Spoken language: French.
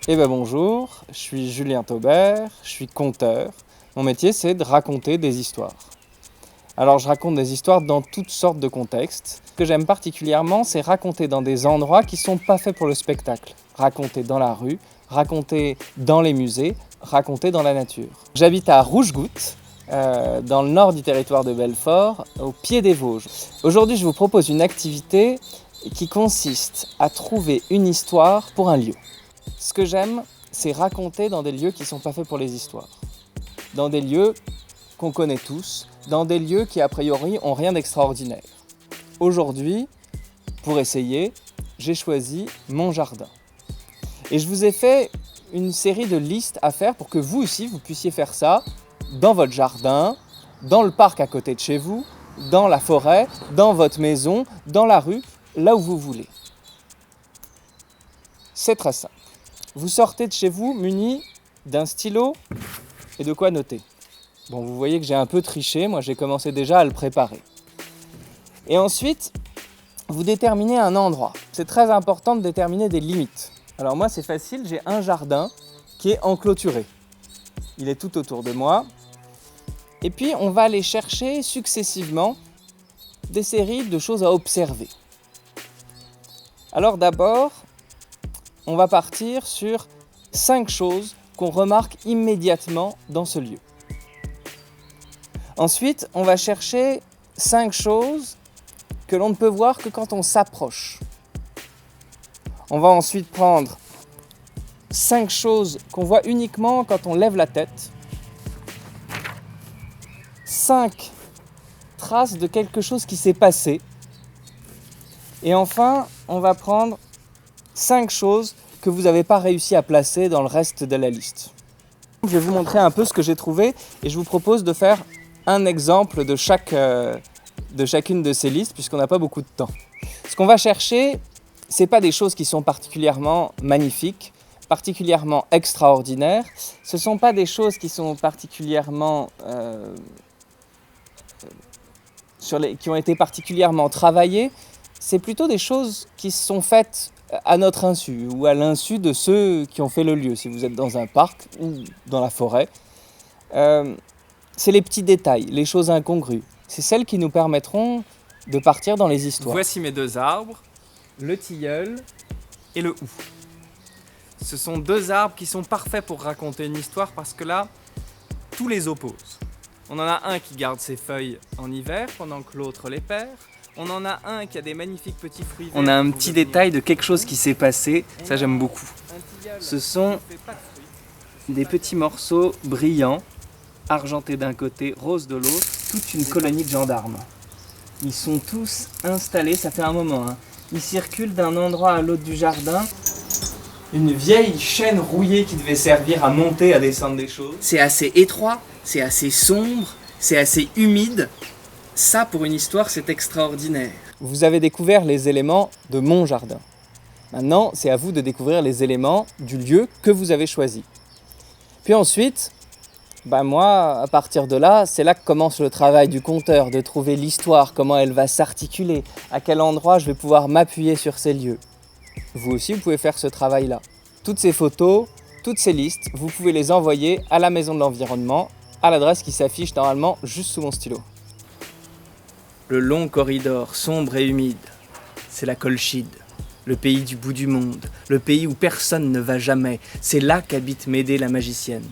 Eh bien bonjour, je suis Julien Taubert, je suis conteur. Mon métier c'est de raconter des histoires. Alors je raconte des histoires dans toutes sortes de contextes. Ce que j'aime particulièrement c'est raconter dans des endroits qui ne sont pas faits pour le spectacle. Raconter dans la rue, raconter dans les musées, raconter dans la nature. J'habite à Rouge-Goutte, dans le nord du territoire de Belfort, au pied des Vosges. Aujourd'hui je vous propose une activité qui consiste à trouver une histoire pour un lieu. Ce que j'aime, c'est raconter dans des lieux qui ne sont pas faits pour les histoires. Dans des lieux qu'on connaît tous, dans des lieux qui a priori ont rien d'extraordinaire. Aujourd'hui, pour essayer, j'ai choisi mon jardin. Et je vous ai fait une série de listes à faire pour que vous aussi, vous puissiez faire ça dans votre jardin, dans le parc à côté de chez vous, dans la forêt, dans votre maison, dans la rue, là où vous voulez. C'est très simple. Vous sortez de chez vous muni d'un stylo et de quoi noter. Bon, vous voyez que j'ai un peu triché, moi j'ai commencé déjà à le préparer. Et ensuite, vous déterminez un endroit. C'est très important de déterminer des limites. Alors moi c'est facile, j'ai un jardin qui est enclôturé. Il est tout autour de moi. Et puis on va aller chercher successivement des séries de choses à observer. Alors d'abord, on va partir sur 5 choses qu'on remarque immédiatement dans ce lieu. Ensuite, on va chercher 5 choses que l'on ne peut voir que quand on s'approche. On va ensuite prendre 5 choses qu'on voit uniquement quand on lève la tête. 5 traces de quelque chose qui s'est passé. Et enfin, on va prendre 5 choses que vous n'avez pas réussi à placer dans le reste de la liste. Je vais vous montrer un peu ce que j'ai trouvé et je vous propose de faire un exemple de chacune de ces listes puisqu'on n'a pas beaucoup de temps. Ce qu'on va chercher, ce n'est pas des choses qui sont particulièrement magnifiques, particulièrement extraordinaires. Ce ne sont pas des choses qui sont particulièrement qui ont été particulièrement travaillées. C'est plutôt des choses qui sont faites à notre insu ou à l'insu de ceux qui ont fait le lieu. Si vous êtes dans un parc ou dans la forêt, c'est les petits détails, les choses incongrues. C'est celles qui nous permettront de partir dans les histoires. Voici mes 2 arbres, le tilleul et le hou. Ce sont 2 arbres qui sont parfaits pour raconter une histoire parce que là, tout les oppose. On en a un qui garde ses feuilles en hiver pendant que l'autre les perd. On en a un qui a des magnifiques petits fruits verts. On a un petit détail de quelque chose qui s'est passé, ça j'aime beaucoup. Ce sont des petits morceaux brillants, argentés d'un côté, rose de l'autre, toute une colonie de gendarmes. Ils sont tous installés, ça fait un moment, hein. Ils circulent d'un endroit à l'autre du jardin. Une vieille chaîne rouillée qui devait servir à monter, à descendre des choses. C'est assez étroit, c'est assez sombre, c'est assez humide. Ça, pour une histoire, c'est extraordinaire. Vous avez découvert les éléments de mon jardin. Maintenant, c'est à vous de découvrir les éléments du lieu que vous avez choisi. Puis ensuite, moi, à partir de là, c'est là que commence le travail du conteur, de trouver l'histoire, comment elle va s'articuler, à quel endroit je vais pouvoir m'appuyer sur ces lieux. Vous aussi, vous pouvez faire ce travail-là. Toutes ces photos, toutes ces listes, vous pouvez les envoyer à la Maison de l'Environnement, à l'adresse qui s'affiche normalement juste sous mon stylo. Le long corridor sombre et humide, c'est la Colchide, le pays du bout du monde, le pays où personne ne va jamais. C'est là qu'habite Médée la magicienne.